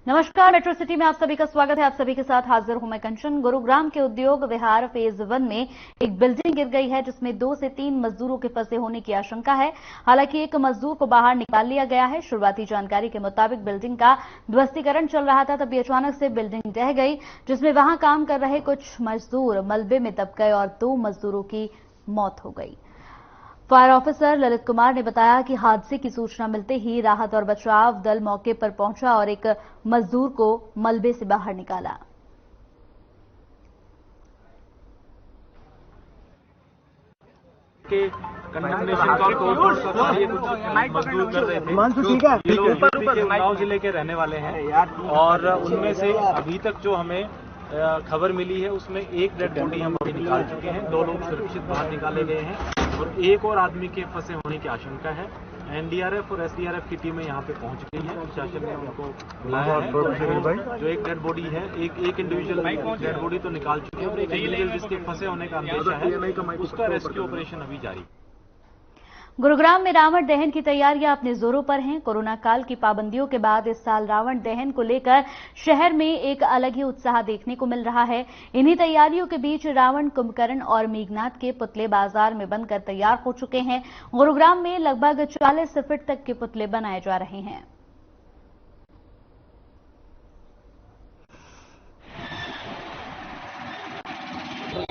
नमस्कार, metro city में आप सभी का स्वागत है। आप सभी के साथ हाजिर हूं मैं कंचन। गुरुग्राम के उद्योग विहार फेज 1 में एक बिल्डिंग गिर गई है जिसमें 2 से 3 मजदूरों के फंसे होने की आशंका है। हालांकि एक मजदूर को बाहर निकाल लिया गया है। शुरुआती जानकारी के मुताबिक बिल्डिंग का ध्वस्तीकरण चल रहा था, तभी अचानक से बिल्डिंग ढह गई, जिसमें वहां काम कर रहे कुछ मजदूर मलबे में दब गए और 2 मजदूरों की मौत हो गई। फायर ऑफिसर ललित कुमार ने बताया कि हादसे की सूचना मिलते ही राहत और बचाव दल मौके पर पहुंचा और एक मजदूर को मलबे से बाहर निकाला। कंडमनेशन का तोड़-फोड़ का कार्य कुछ मजदूर कर रहे थे। ये लोग यूपी के उन्नाव जिले के रहने वाले हैं और उनमें से अभी तक जो हमें खबर मिली है उसमें एक डेड बॉडी हम अभी निकाल चुके हैं। 2 लोग सुरक्षित बाहर निकाले गए हैं और एक और आदमी के फंसे होने की आशंका है। एनडीआरएफ और एसडीआरएफ की टीमें यहां पे पहुंच गई हैं। प्रशासन ने उनको बुलाया है। जो एक डेड बॉडी है, एक इंडिविजुअल डेड बॉडी तो निकाल चुके हैं और एक इंडिविजुअल जिसके फंसे होने का अंदेशा है उसका रेस्क्यू ऑपरेशन अभी जारी। गुरुग्राम में रावण दहन की तैयारियां अपने जोरों पर हैं। कोरोना काल की पाबंदियों के बाद इस साल रावण दहन को लेकर शहर में एक अलग ही उत्साह देखने को मिल रहा है। इन्हीं तैयारियों के बीच रावण, कुंभकर्ण और मेघनाथ के पुतले बाजार में बनकर तैयार हो चुके हैं। गुरुग्राम में लगभग 40 फीट तक के पुतले बनाए जा रहे हैं।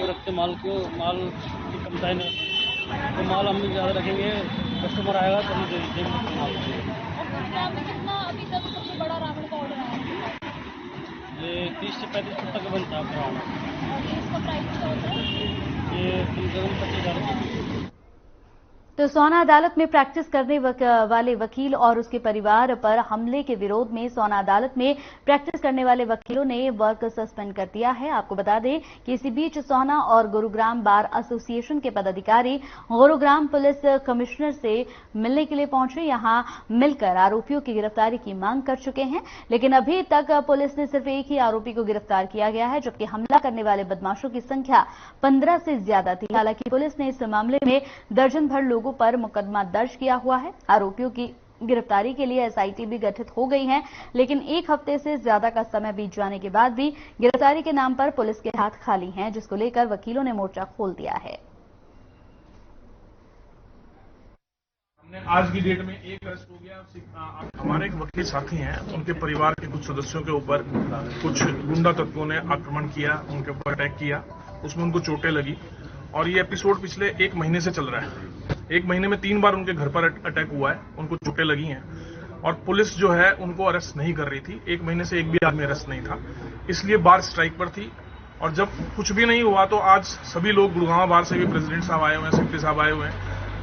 रखते माल की क्षमता है, तो माल हम भी ज्यादा रखेंगे, कस्टमर आएगा तो हम देंगे माल। कितना अभी तक सबसे बड़ा रावण का ऑर्डर आया? ये 30 से 35 फुट तक बनता है रावण। और इसका प्राइस क्या होता है? ये 25,000। तो सोना अदालत में प्रैक्टिस करने वाले वकील और उसके परिवार पर हमले के विरोध में सोना अदालत में प्रैक्टिस करने वाले वकीलों ने वर्क सस्पेंड कर दिया है। आपको बता दें कि इसी बीच सोना और गुरुग्राम बार एसोसिएशन के पदाधिकारी गुरुग्राम पुलिस कमिश्नर से मिलने के लिए पहुंचे। यहां मिलकर आरोपियों की गिरफ्तारी की मांग कर चुके हैं, लेकिन अभी तक पुलिस ने सिर्फ एक ही आरोपी को गिरफ्तार किया गया है, जबकि हमला करने वाले बदमाशों की संख्या 15 से ज्यादा थी। हालांकि पुलिस ने इस मामले में दर्जन भर लोगों पर मुकदमा दर्ज किया हुआ है। आरोपियों की गिरफ्तारी के लिए एसआईटी भी गठित हो गई है, लेकिन 1 हफ्ते से ज्यादा का समय बीत जाने के बाद भी गिरफ्तारी के नाम पर पुलिस के हाथ खाली हैं, जिसको लेकर वकीलों ने मोर्चा खोल दिया है। हमने आज की डेट में एक अरेस्ट हो गया। हमारे एक वकील साथी हैं, उनके परिवार के कुछ सदस्यों के ऊपर कुछ गुंडा तत्वों ने आक्रमण किया, उनके ऊपर अटैक किया, उसमें उनको चोटें लगी और ये एपिसोड पिछले 1 महीने से चल रहा है। 1 महीने में 3 बार उनके घर पर अटैक हुआ है, उनको चोटें लगी हैं और पुलिस जो है उनको अरेस्ट नहीं कर रही थी। 1 महीने से एक भी आदमी अरेस्ट नहीं था, इसलिए बार स्ट्राइक पर थी। और जब कुछ भी नहीं हुआ तो आज सभी लोग, गुड़गांव बार से भी प्रेसिडेंट साहब आए हुए हैं, सेक्रेटरी साहब आए हुए हैं,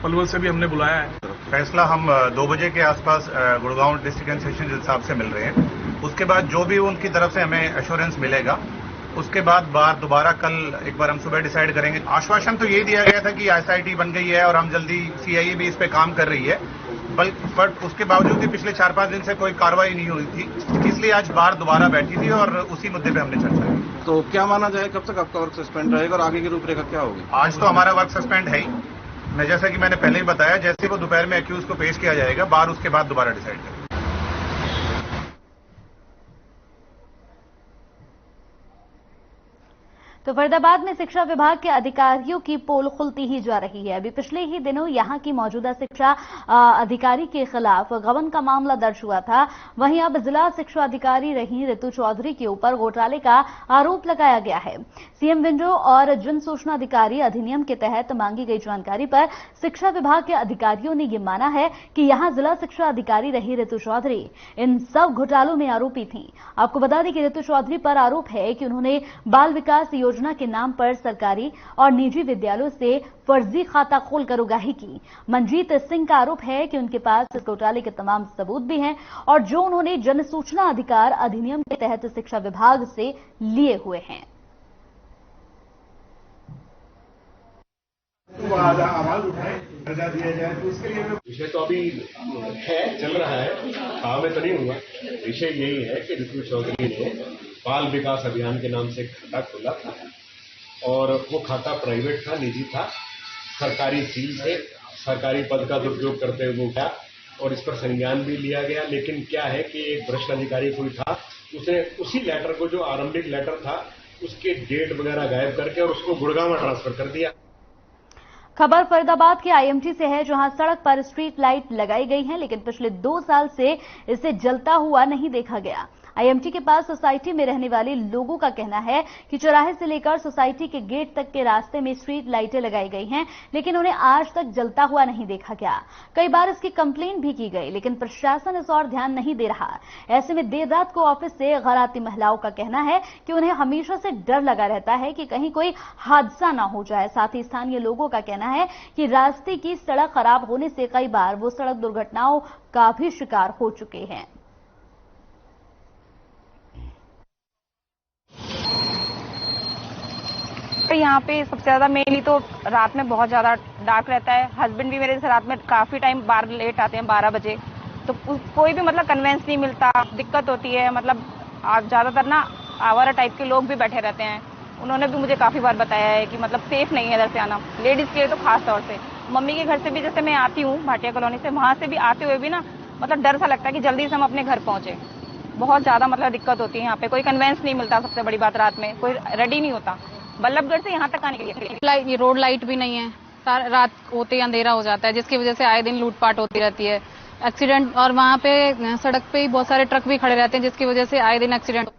पलवल से भी हमने बुलाया है। फैसला हम 2 बजे के आसपास गुड़गांव डिस्ट्रिक्ट एंड सेशन जज साहब से मिल रहे हैं। उसके बाद जो भी उनकी तरफ से हमें एश्योरेंस मिलेगा, उसके बाद बार दोबारा कल एक बार हम सुबह डिसाइड करेंगे। आश्वासन तो यही दिया गया था कि एसआईटी बन गई है और हम जल्दी, सीआईए भी इस पे काम कर रही है, बट उसके बावजूद भी पिछले 4-5 दिन से कोई कार्रवाई नहीं हुई थी, इसलिए आज बार दोबारा बैठी थी और उसी मुद्दे पे हमने चर्चा की। तो क्या माना जाए, कब तक आपका वर्क सस्पेंड रहेगा और आगे की रूपरेखा क्या होगी? आज तो हमारा वर्क सस्पेंड है ही। मैं जैसा कि मैंने पहले ही बताया, जैसे वो दोपहर में एक्यूज को पेश किया जाएगा, बार उसके बाद दोबारा डिसाइड करेगा। तो फरीदाबाद में शिक्षा विभाग के अधिकारियों की पोल खुलती ही जा रही है। अभी पिछले ही दिनों यहां की मौजूदा शिक्षा अधिकारी के खिलाफ गबन का मामला दर्ज हुआ था। वहीं अब जिला शिक्षा अधिकारी रही ऋतु चौधरी के ऊपर घोटाले का आरोप लगाया गया है। सीएम विंडो और जन सूचना अधिकारी अधिनियम के तहत मांगी गई जानकारी पर शिक्षा विभाग के अधिकारियों ने यह माना है कि यहां जिला शिक्षा अधिकारी रही ऋतु चौधरी इन सब घोटालों में आरोपी थी। आपको बता दें कि ऋतु चौधरी पर आरोप है कि उन्होंने बाल विकास योजना के नाम पर सरकारी और निजी विद्यालयों से फर्जी खाता खोलकर उगाही की। मनजीत सिंह का आरोप है कि उनके पास इस घोटाले के तमाम सबूत भी हैं और जो उन्होंने जन सूचना अधिकार अधिनियम के तहत शिक्षा विभाग से लिए हुए हैं। आवाज उठाए, दर्जा दिया जाए, तो इसके लिए विषय तो अभी है, चल रहा है, हाँ मैं तो नहीं हुआ। विषय यही है कि ऋतु चौधरी ने बाल विकास अभियान के नाम से एक खाता खोला था और वो खाता प्राइवेट था, निजी था, सरकारी सील से सरकारी पद का दुरुपयोग करते हुए वो गया और इस पर संज्ञान भी लिया गया। लेकिन क्या है कि एक भ्रष्ट अधिकारी कोई था, उसने उसी लेटर को, जो आरंभिक लेटर था, उसके डेट वगैरह गायब करके और उसको गुड़गांव में ट्रांसफर कर दिया। खबर फरीदाबाद के आईएमटी से है, जहां सड़क पर स्ट्रीट लाइट लगाई गई है, लेकिन पिछले 2 साल से इसे जलता हुआ नहीं देखा गया। आईएमटी के पास सोसाइटी में रहने वाले लोगों का कहना है कि चौराहे से लेकर सोसाइटी के गेट तक के रास्ते में स्ट्रीट लाइटें लगाई गई हैं, लेकिन उन्हें आज तक जलता हुआ नहीं देखा गया। कई बार इसकी कंप्लेंट भी की गई, लेकिन प्रशासन इस ओर ध्यान नहीं दे रहा। ऐसे में देर रात को ऑफिस से घर आती महिलाओं का कहना है कि उन्हें हमेशा से डर लगा रहता है कि कहीं कोई हादसा ना हो जाए। साथ ही स्थानीय लोगों का कहना है कि रास्ते की सड़क खराब होने से कई बार वो सड़क दुर्घटनाओं का भी शिकार हो चुके हैं। यहाँ पे सबसे ज्यादा मेनली तो रात में बहुत ज्यादा डार्क रहता है। हस्बैंड भी मेरे से रात में काफी टाइम बाहर लेट आते हैं, 12 बजे, तो कोई भी मतलब कन्वेंस नहीं मिलता, दिक्कत होती है। मतलब आप ज्यादातर ना आवारा टाइप के लोग भी बैठे रहते हैं। उन्होंने भी मुझे काफी बार बताया है कि मतलब सेफ नहीं है इधर से आना, लेडीज के लिए तो खास तौर से। मम्मी के घर से भी जैसे मैं आती हूँ भाटिया कॉलोनी से, वहां से भी आते हुए भी ना मतलब डर सा लगता है कि जल्दी से हम अपने घर पहुंचे। बहुत ज्यादा मतलब दिक्कत होती है यहाँ पे, कोई कन्वेंस नहीं मिलता। सबसे बड़ी बात, रात में कोई रेडी नहीं होता बल्लभगढ़ से यहाँ तक आने के लिए। रोड लाइट भी नहीं है, रात होते ही अंधेरा हो जाता है, जिसकी वजह से आए दिन लूटपाट होती रहती है, एक्सीडेंट। और वहाँ पे सड़क पे ही बहुत सारे ट्रक भी खड़े रहते हैं, जिसकी वजह से आए दिन एक्सीडेंट।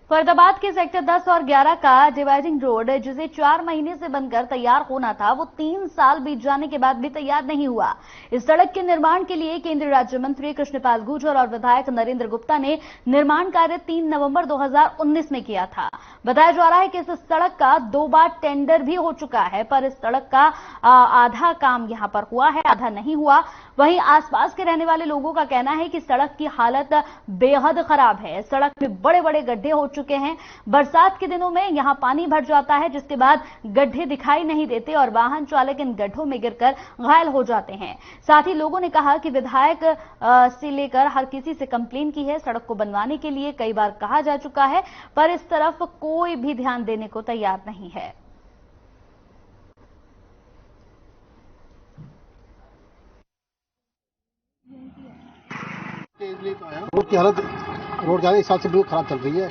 फरीदाबाद के सेक्टर 10 और 11 का डिवाइडिंग रोड, जिसे 4 महीने से बनकर तैयार होना था, वो 3 साल बीत जाने के बाद भी तैयार नहीं हुआ। इस सड़क के निर्माण के लिए केंद्रीय राज्य मंत्री कृष्णपाल गुर्जर और विधायक नरेंद्र गुप्ता ने निर्माण कार्य 3 नवंबर 2019 में किया था। बताया जा रहा है कि इस सड़क का 2 बार टेंडर भी हो चुका है, पर इस सड़क का आधा काम यहां पर हुआ है, आधा नहीं हुआ। वहीं आसपास के रहने वाले लोगों का कहना है कि सड़क की हालत बेहद खराब है। सड़क में बड़े बड़े गड्ढे हो चुके हैं। बरसात के दिनों में यहां पानी भर जाता है, जिसके बाद गड्ढे दिखाई नहीं देते और वाहन चालक इन गड्ढों में गिरकर घायल हो जाते हैं। साथ ही लोगों ने कहा कि विधायक से लेकर हर किसी से कंप्लेन की है। सड़क को बनवाने के लिए कई बार कहा जा चुका है, पर इस तरफ कोई भी ध्यान देने को तैयार नहीं है। रोड की हालत, रोड ज्यादा इस साल से बिल्कुल खराब चल रही है।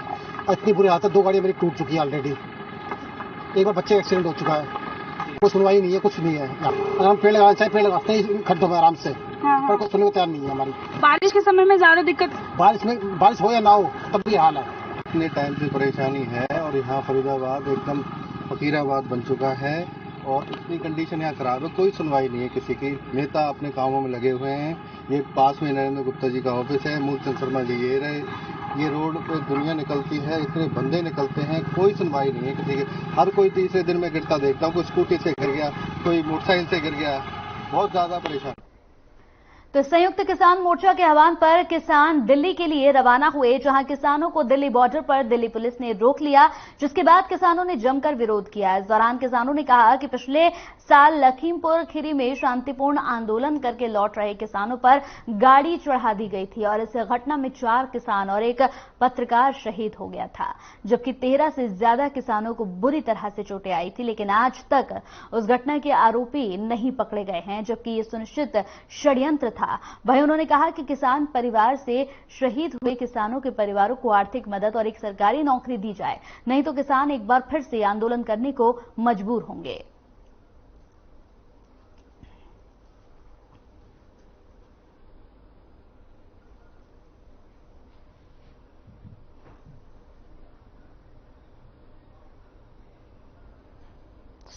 इतनी बुरी हालत, 2 गाड़ियां मेरी टूट चुकी है ऑलरेडी। एक बार बच्चे एक्सीडेंट हो चुका है, कोई सुनवाई नहीं है, कुछ नहीं है। अगर हम पेड़ लगाना चाहे पेड़ लगाते हैं खड्डों में आराम से, पर कोई सुनने को तैयार नहीं है हमारी। बारिश के समय में ज्यादा दिक्कत, बारिश हो या ना हो तब भी हाल है। इतने टाइम से परेशानी है और यहाँ फरीदाबाद एकदम फकीराबाद बन चुका है और इतनी कंडीशन यहाँ खराब है, कोई सुनवाई नहीं है किसी की। नेता अपने कामों में लगे हुए हैं। ये पास में नरेंद्र गुप्ता जी का ऑफिस है, मूलचंद शर्मा जी ये रोड पे दुनिया निकलती है, इतने बंदे निकलते हैं, कोई सुनवाई नहीं है किसी की। हर कोई तीसरे दिन में गिरता देखता हूँ, कोई स्कूटी से गिर गया, कोई मोटरसाइकिल से गिर गया, बहुत ज्यादा परेशान। तो संयुक्त किसान मोर्चा के आह्वान पर किसान दिल्ली के लिए रवाना हुए, जहां किसानों को दिल्ली बॉर्डर पर दिल्ली पुलिस ने रोक लिया, जिसके बाद किसानों ने जमकर विरोध किया। इस दौरान किसानों ने कहा कि पिछले साल लखीमपुर खीरी में शांतिपूर्ण आंदोलन करके लौट रहे किसानों पर गाड़ी चढ़ा दी गई थी और इस घटना में 4 किसान और एक पत्रकार शहीद हो गया था, जबकि 13 से ज्यादा किसानों को बुरी तरह से चोटें आई थी। लेकिन आज तक उस घटना के आरोपी नहीं पकड़े गए हैं, जबकि ये सुनिश्चित षड्यंत्र था। वहीं उन्होंने कहा कि किसान परिवार से शहीद हुए किसानों के परिवारों को आर्थिक मदद और एक सरकारी नौकरी दी जाए, नहीं तो किसान एक बार फिर से आंदोलन करने को मजबूर होंगे।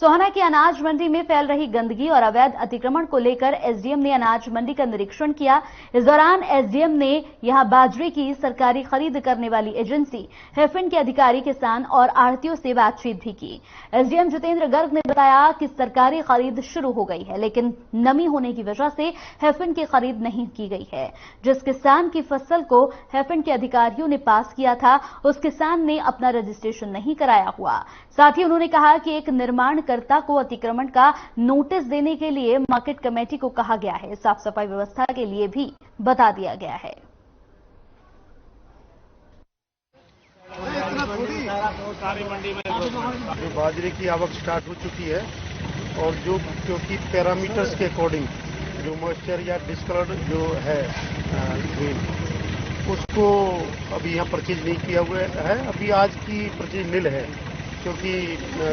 सोहना की अनाज मंडी में फैल रही गंदगी और अवैध अतिक्रमण को लेकर एसडीएम ने अनाज मंडी का निरीक्षण किया। इस दौरान एसडीएम ने यहां बाजरे की सरकारी खरीद करने वाली एजेंसी हैफेड के अधिकारी, किसान और आढ़तियों से बातचीत भी की। एसडीएम जितेंद्र गर्ग ने बताया कि सरकारी खरीद शुरू हो गई है, लेकिन नमी होने की वजह से हैफेड की खरीद नहीं की गई है। जिस किसान की फसल को हैफेड के अधिकारियों ने पास किया था, उस किसान ने अपना रजिस्ट्रेशन नहीं कराया हुआ। साथ ही उन्होंने कहा कि एक निर्माणकर्ता को अतिक्रमण का नोटिस देने के लिए मार्केट कमेटी को कहा गया है। साफ सफाई व्यवस्था के लिए भी बता दिया गया है। जो बाजरे की आवक स्टार्ट हो चुकी है और जो क्योंकि पैरामीटर्स के अकॉर्डिंग जो मॉइस्चर या डिस्कलर्ड जो है ग्रीन, उसको अभी यहाँ परचेज नहीं किया हुआ है। अभी आज की परचेज नील है, क्योंकि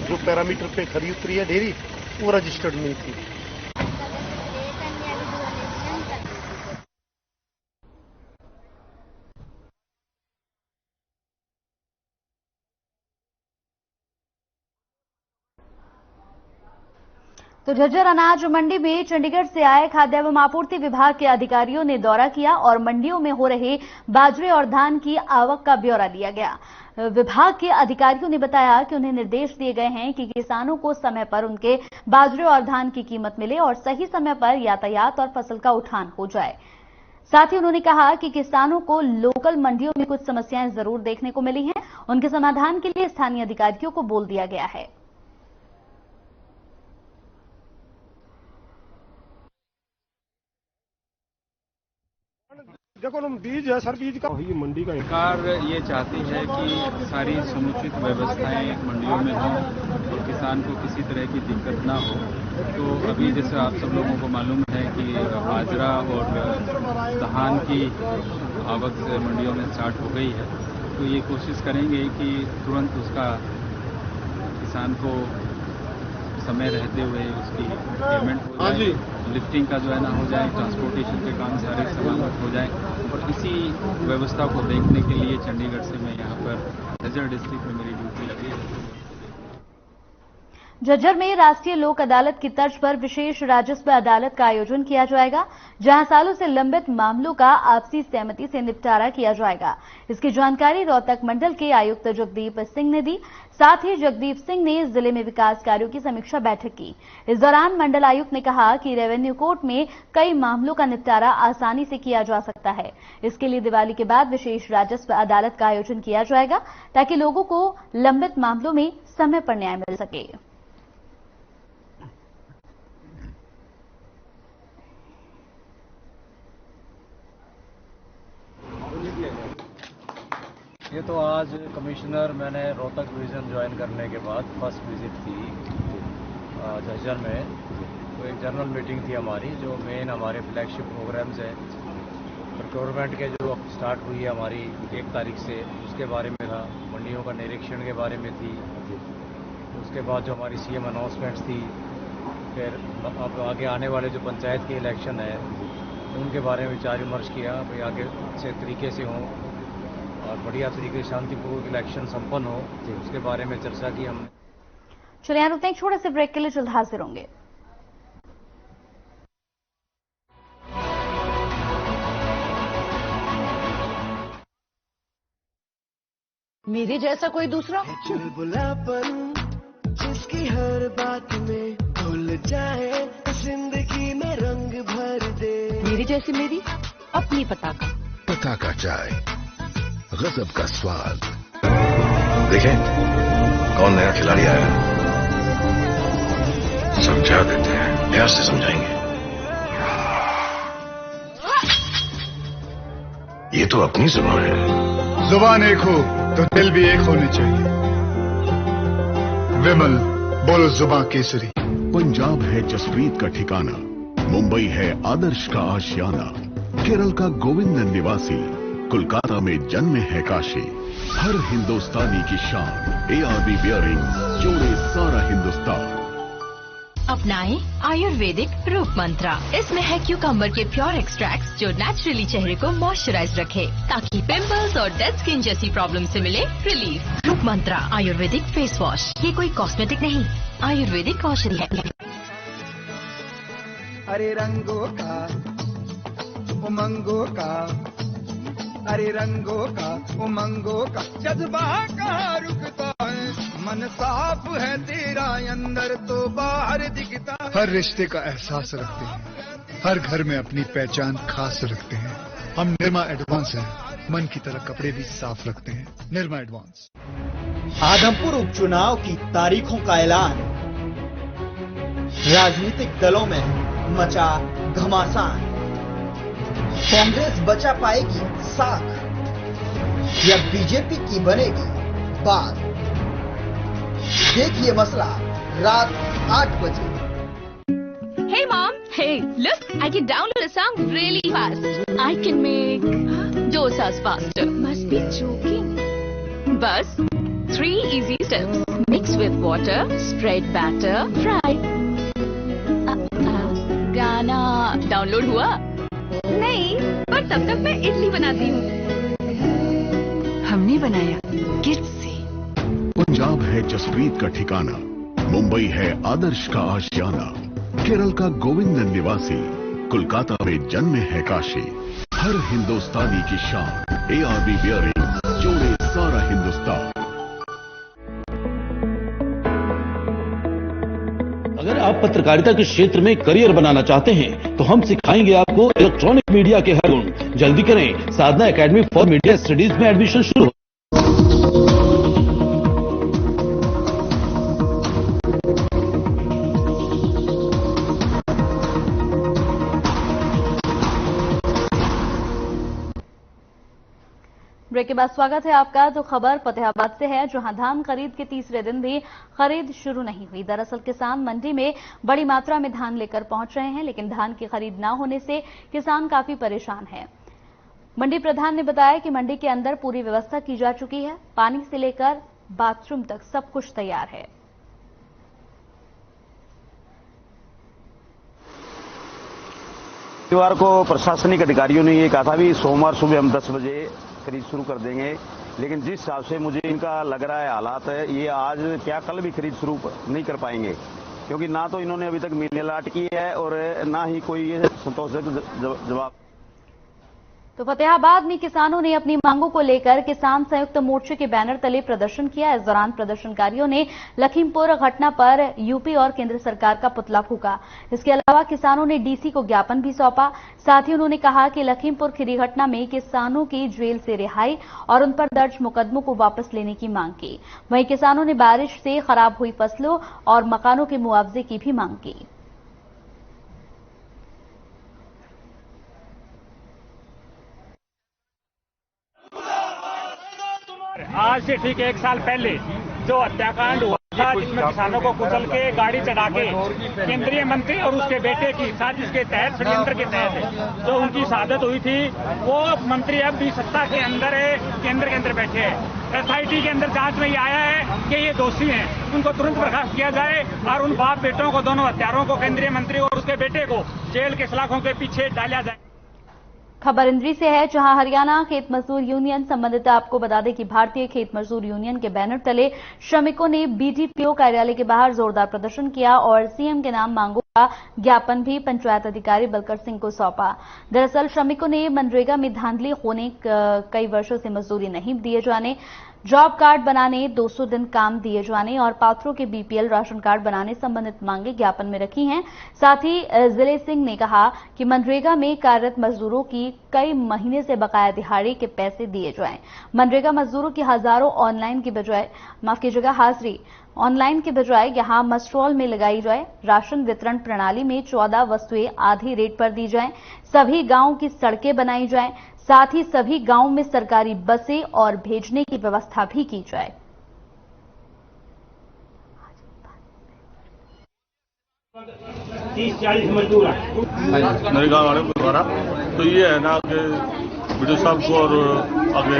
जो पैरामीटर पे खरी उतरी है डेयरी वो रजिस्टर्ड नहीं थी। तो झज्जर अनाज मंडी में चंडीगढ़ से आए खाद्य एवं आपूर्ति विभाग के अधिकारियों ने दौरा किया और मंडियों में हो रहे बाजरे और धान की आवक का ब्यौरा लिया गया। विभाग के अधिकारियों ने बताया कि उन्हें निर्देश दिए गए हैं कि किसानों को समय पर उनके बाजरे और धान की कीमत मिले और सही समय पर यातायात और फसल का उठान हो जाए। साथ ही उन्होंने कहा कि किसानों को लोकल मंडियों में कुछ समस्याएं जरूर देखने को मिली हैं, उनके समाधान के लिए स्थानीय अधिकारियों को बोल दिया गया है। देखो ना, बीज है सर, बीज का ये मंडी का सरकार ये चाहती है कि सारी समुचित व्यवस्थाएं मंडियों में हों और किसान को किसी तरह की दिक्कत ना हो। तो अभी जैसे आप सब लोगों को मालूम है कि बाजरा और धान की आवक से मंडियों में स्टार्ट हो गई है, तो ये कोशिश करेंगे कि तुरंत उसका किसान को समय रहते हुए उसकी पेमेंट हो जाए, लिफ्टिंग का जो है ना हो जाए, ट्रांसपोर्टेशन के काम सारे समाप्त हो जाए। और इसी व्यवस्था को देखने के लिए चंडीगढ़ से मैं यहाँ पर झज्जर डिस्ट्रिक्ट में मेरी ड्यूटी लगी है। झज्जर में राष्ट्रीय लोक अदालत की तर्ज पर विशेष राजस्व अदालत का आयोजन किया जाएगा, जहां सालों से लंबित मामलों का आपसी सहमति से निपटारा किया जाएगा। इसकी जानकारी रोहतक मंडल के आयुक्त जगदीप सिंह ने दी। साथ ही जगदीप सिंह ने जिले में विकास कार्यों की समीक्षा बैठक की। इस दौरान मंडल आयुक्त ने कहा कि रेवेन्यू कोर्ट में कई मामलों का निपटारा आसानी से किया जा सकता है। इसके लिए दिवाली के बाद विशेष राजस्व अदालत का आयोजन किया जाएगा, ताकि लोगों को लंबित मामलों में समय पर न्याय मिल सके। ये तो आज कमिश्नर मैंने रोहतक डिवीज़न ज्वाइन करने के बाद फर्स्ट विजिट थी झज्जर में। तो एक जनरल मीटिंग थी हमारी, जो मेन हमारे फ्लैगशिप प्रोग्राम्स हैं प्रोक्योरमेंट के जो स्टार्ट हुई है हमारी 1 तारीख से, उसके बारे में था। मंडियों का निरीक्षण के बारे में थी। उसके बाद जो हमारी सीएम अनाउंसमेंट्स थी, फिर अब आगे आने वाले जो पंचायत के इलेक्शन है उनके बारे में विचार विमर्श किया, भाई आगे अच्छे तरीके से हों और बढ़िया तरीके से शांतिपूर्वक इलेक्शन संपन्न हो, उसके बारे में चर्चा की हमने। चलिए यहाँ रुकते हैं, छोटे से ब्रेक के लिए जल्द हाजिर होंगे। मेरे जैसा कोई दूसरा चुलबुलापन जिसकी हर बात में भूल जाए, जिंदगी में रंग भर दे। मेरी जैसी मेरी अपनी पताका चाय, गजब का स्वाद। देखें कौन नया खिलाड़ी आया है, समझा देते हैं, प्यार से समझाएंगे। ये तो अपनी जुबान है। जुबान एक हो तो दिल भी एक होने चाहिए। विमल बोलो जुबान केसरी। पंजाब है जसप्रीत का ठिकाना, मुंबई है आदर्श का आशियाना, केरल का गोविंद निवासी, कोलकाता में जन्मे है काशी। हर हिंदुस्तानी की शान ARB बियरिंग जोड़े सारा हिंदुस्तान। अपनाएं आयुर्वेदिक रूप मंत्रा। इसमें है क्यूकम्बर के प्योर एक्सट्रैक्ट्स जो नेचुरली चेहरे को मॉइस्चराइज रखे, ताकि पिंपल्स और डेड स्किन जैसी प्रॉब्लम से मिले रिलीफ। रूप मंत्रा आयुर्वेदिक फेस वॉश, ये कोई कॉस्मेटिक नहीं, आयुर्वेदिक औषधि है। अरे रंगों का उमंगों का, अरे रंगों का उमंगों का जज्बा कहाँ रुकता है, मन साफ है तेरा अंदर तो बाहर दिखता है। हर रिश्ते का एहसास रखते हैं, हर घर में अपनी पहचान खास रखते हैं। हम निर्मा एडवांस हैं, मन की तरह कपड़े भी साफ रखते हैं। निर्मा एडवांस। आदमपुर उपचुनाव की तारीखों का ऐलान, राजनीतिक दलों में मचा घमासान। कांग्रेस बचा पाएगी साख या बीजेपी की बनेगी बात, देखिए मसला रात 8 बजे। Hey mom, Hey, look, I can download a song really fast. I can make dosas faster. Must be joking. Bus, 3 easy steps. Mix with water, spread batter, fry. गाना डाउनलोड हुआ? नहीं, पर तब तक मैं इडली बनाती हूँ। हमने बनाया किड्स से। पंजाब है जसप्रीत का ठिकाना, मुंबई है आदर्श का आशियाना, केरल का गोविंदन निवासी, कोलकाता में जन्मे है काशी। हर हिंदुस्तानी की शान, ARB बियरिंग जोड़े सारा हिंदुस्तान। अगर आप पत्रकारिता के क्षेत्र में करियर बनाना चाहते हैं तो हम सिखाएंगे आपको इलेक्ट्रॉनिक मीडिया के हर गुण। जल्दी करें, साधना एकेडमी फॉर मीडिया स्टडीज में एडमिशन शुरू। ब्रेक के बाद स्वागत है आपका। तो खबर फतेहाबाद से है, जहां धान खरीद के तीसरे दिन भी खरीद शुरू नहीं हुई। दरअसल किसान मंडी में बड़ी मात्रा में धान लेकर पहुंच रहे हैं, लेकिन धान की खरीद न होने से किसान काफी परेशान है। मंडी प्रधान ने बताया कि मंडी के अंदर पूरी व्यवस्था की जा चुकी है, पानी से लेकर बाथरूम तक सब कुछ तैयार है। शनिवार को प्रशासनिक अधिकारियों ने ये कहा था भी सोमवार सुबह हम 10 बजे खरीद शुरू कर देंगे, लेकिन जिस हिसाब से मुझे इनका लग रहा है हालात है, ये आज क्या कल भी खरीद शुरू नहीं कर पाएंगे, क्योंकि ना तो इन्होंने अभी तक मिलने लाट की है और ना ही कोई ये संतोषजनक जवाब। तो फतेहाबाद में किसानों ने अपनी मांगों को लेकर किसान संयुक्त मोर्चे के बैनर तले प्रदर्शन किया। इस दौरान प्रदर्शनकारियों ने लखीमपुर घटना पर यूपी और केंद्र सरकार का पुतला फूंका। इसके अलावा किसानों ने डीसी को ज्ञापन भी सौंपा। साथ ही उन्होंने कहा कि लखीमपुर खीरी घटना में किसानों की जेल से रिहाई और उन पर दर्ज मुकदमों को वापस लेने की मांग की। वहीं किसानों ने बारिश से खराब हुई फसलों और मकानों के मुआवजे की भी मांग की। आज से ठीक 1 साल पहले जो हत्याकांड हुआ था, जिसमें किसानों को कुचल के गाड़ी चढ़ा के केंद्रीय मंत्री और उसके बेटे की साजिश के तहत, षड्यंत्र के तहत जो उनकी शहादत हुई थी, वो मंत्री अब भी सत्ता के अंदर है, केंद्र के अंदर बैठे हैं। SIT के अंदर जांच में ये आया है कि ये दोषी हैं, उनको तुरंत बर्खास्त किया जाए और उन बाप बेटों को, दोनों हत्यारों को, केंद्रीय मंत्री और उसके बेटे को जेल के सलाखों के पीछे डाला जाए। खबर इंद्री से है, जहां हरियाणा खेत मजदूर यूनियन संबंधित आपको बता दें कि भारतीय खेत मजदूर यूनियन के बैनर तले श्रमिकों ने BDPO कार्यालय के बाहर जोरदार प्रदर्शन किया और CM के नाम मांगों का ज्ञापन भी पंचायत अधिकारी बलकर सिंह को सौंपा। दरअसल श्रमिकों ने मनरेगा में धांधली होने, कई वर्षों से मजदूरी नहीं दिए जाने, जॉब कार्ड बनाने, 200 दिन काम दिए जाने और पात्रों के BPL राशन कार्ड बनाने संबंधित मांगे ज्ञापन में रखी हैं। साथ ही जिले सिंह ने कहा कि मनरेगा में कार्यरत मजदूरों की कई महीने से बकाया दिहाड़ी के पैसे दिए जाएं। मनरेगा मजदूरों की हजारों हाजिरी ऑनलाइन के बजाय यहां मस्ट्रॉल में लगाई जाए। राशन वितरण प्रणाली में 14 वस्तुएं आधी रेट पर दी जाएं। सभी गांवों की सड़कें बनाई जाएं। साथ ही सभी गांवों में सरकारी बसें और भेजने की व्यवस्था भी की जाए। 30-40 मजदूर नरेगा वाले द्वारा, तो ये है ना कि वीडियो साहब को और आगे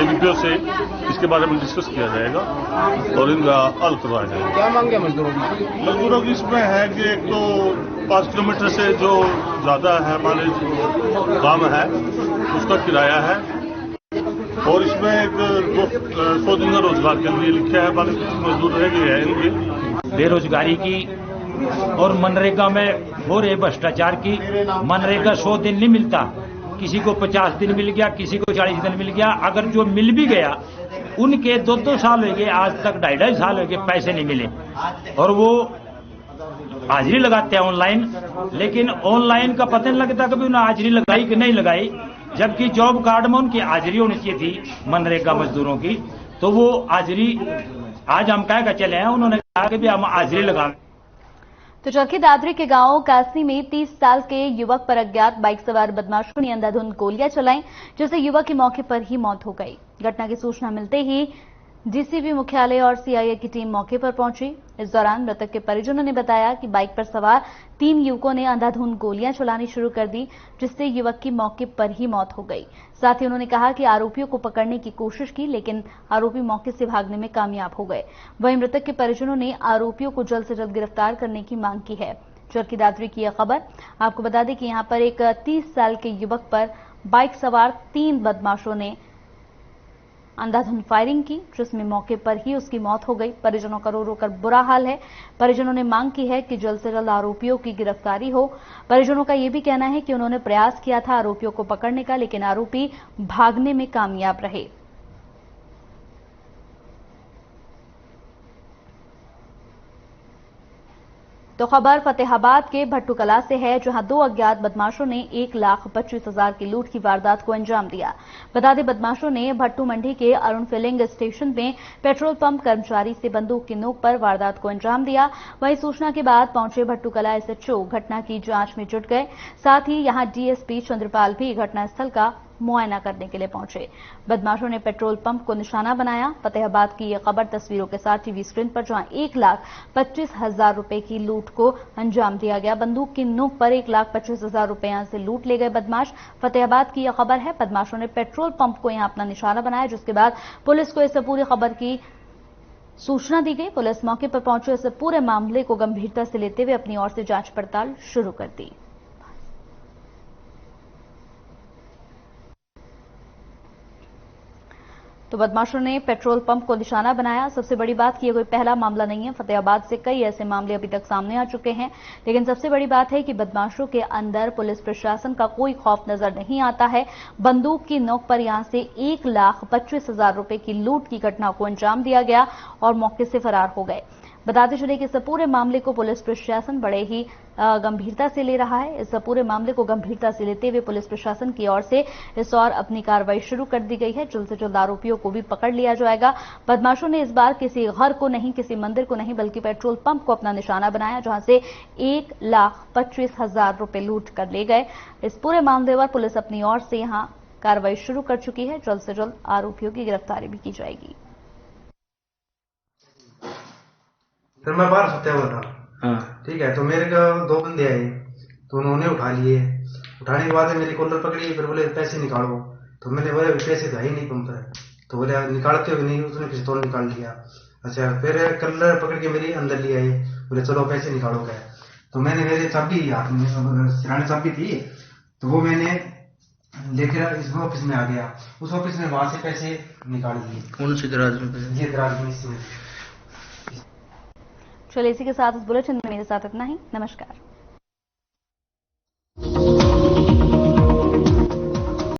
ABPO से इसके बारे में डिस्कस किया जाएगा और इनका हल करवाया जाएगा। क्या मांगे मजदूरों की? मजदूरों की इसमें है कि एक तो 5 किलोमीटर से जो ज्यादा है हमारे जो काम है उसका किराया है, और इसमें एक 100 दिन का रोजगार के लिए लिखा है, बाकी मजदूर रह गए हैं इनकी बेरोजगारी की और मनरेगा में हो रहे भ्रष्टाचार की। मनरेगा 100 दिन नहीं मिलता, किसी को 50 दिन मिल गया, किसी को 40 दिन मिल गया। अगर जो मिल भी गया उनके 2-2 साल हो गए, आज तक 2.5 साल हो गए, पैसे नहीं मिले। और वो हाजिरी लगाते हैं ऑनलाइन, लेकिन ऑनलाइन का पता नहीं लगता कभी उन्होंने हाजिरी लगाई कि नहीं लगाई, जबकि जॉब कार्ड में उनकी हाजिरी होनी चाहिए थी मनरेगा मजदूरों की। तो वो हाजिरी आज हम कह कर चले हैं, उन्होंने कहा कि भी हम हाजिरी लगा। तो चरखी दादरी के गांव कासनी में 30 साल के युवक पर अज्ञात बाइक सवार बदमाशों ने अंधाधुंध गोलियां चलाई, जिससे युवक की मौके पर ही मौत हो गई। घटना की सूचना मिलते ही डीसीपी मुख्यालय और सीआईए की टीम मौके पर पहुंची। इस दौरान मृतक के परिजनों ने बताया कि बाइक पर सवार 3 युवकों ने अंधाधुंध गोलियां चलानी शुरू कर दी, जिससे युवक की मौके पर ही मौत हो गई। साथ ही उन्होंने कहा कि आरोपियों को पकड़ने की कोशिश की, लेकिन आरोपी मौके से भागने में कामयाब हो गए। वहीं मृतक के परिजनों ने आरोपियों को जल्द से जल्द गिरफ्तार करने की मांग की है। चरखी दादरी की यह खबर। आपको बता दें कि यहां पर एक 30 साल के युवक पर बाइक सवार 3 बदमाशों ने अंधाधुंध फायरिंग की, जिसमें मौके पर ही उसकी मौत हो गई। परिजनों का रो रो कर बुरा हाल है। परिजनों ने मांग की है कि जल्द से जल्द आरोपियों की गिरफ्तारी हो। परिजनों का यह भी कहना है कि उन्होंने प्रयास किया था आरोपियों को पकड़ने का, लेकिन आरोपी भागने में कामयाब रहे। तो खबर फतेहाबाद के भट्टू कला से है, जहां 2 अज्ञात बदमाशों ने 1,25,000 की लूट की वारदात को अंजाम दिया। बता दें, बदमाशों ने भट्टू मंडी के अरुण फिलिंग स्टेशन में पेट्रोल पंप कर्मचारी से बंदूक की नोक पर वारदात को अंजाम दिया। वहीं सूचना के बाद पहुंचे भट्टू कला एसएचओ घटना की जांच में जुट गए। साथ ही यहां डीएसपी चंद्रपाल भी घटनास्थल का मुआयना करने के लिए पहुंचे। बदमाशों ने पेट्रोल पंप को निशाना बनाया। फतेहाबाद की यह खबर तस्वीरों के साथ टीवी स्क्रीन पर, जहां 1,25,000 रुपए की लूट को अंजाम दिया गया। बंदूक की नोक पर 1,25,000 रुपए यहां से लूट ले गए बदमाश। फतेहाबाद की यह खबर है। बदमाशों ने पेट्रोल पंप को यहां अपना निशाना बनाया, जिसके बाद पुलिस को इस पूरी खबर की सूचना दी गई। पुलिस मौके पर पहुंचे, इस पूरे मामले को गंभीरता से लेते हुए अपनी ओर से जांच पड़ताल शुरू कर दी। तो बदमाशों ने पेट्रोल पंप को निशाना बनाया। सबसे बड़ी बात कि ये कोई पहला मामला नहीं है। फतेहाबाद से कई ऐसे मामले अभी तक सामने आ चुके हैं, लेकिन सबसे बड़ी बात है कि बदमाशों के अंदर पुलिस प्रशासन का कोई खौफ नजर नहीं आता है। बंदूक की नोक पर यहां से 1,25,000 रुपए की लूट की घटना को अंजाम दिया गया और मौके से फरार हो गए। बताते चले कि इस पूरे मामले को पुलिस प्रशासन बड़े ही गंभीरता से ले रहा है। इस पूरे मामले को गंभीरता से लेते हुए पुलिस प्रशासन की ओर से इस ओर अपनी कार्रवाई शुरू कर दी गई है। जल्द से जल्द आरोपियों को भी पकड़ लिया जाएगा। बदमाशों ने इस बार किसी घर को नहीं, किसी मंदिर को नहीं, बल्कि पेट्रोल पंप को अपना निशाना बनाया, जहां से 1,25,000 रुपए लूट कर ले गए। इस पूरे मामले पर पुलिस अपनी ओर से यहां कार्रवाई शुरू कर चुकी है। जल्द से जल्द आरोपियों की गिरफ्तारी भी की जाएगी। फिर मैं बाहर सोते हुआ था। ठीक है, तो मेरे को 2 बंदे आए, तो उन्होंने उठा लिए। उठाने के बाद मेरी कॉलर पकड़ी, फिर बोले पैसे निकालो। तो मैंने बोला पैसे तो है ही नहीं पंप पर। तो बोले निकालते हो नहीं, उसने पिस्तौल निकाल लिया। अच्छा, फिर कॉलर पकड़ के मेरी अंदर ले आए, बोले चलो पैसे निकालो क्या। तो मैंने मेरे चाबी हाथ में, सिराने चाबी थी, तो वो मैंने लेकर इस ऑफिस में आ गया। उस ऑफिस में वहां से पैसे निकाल लिए। कौन सी दराज में? ये दराज में इसमें। चलिए, इसी के साथ इस बुलेटिन में मेरे साथ इतना ही। नमस्कार।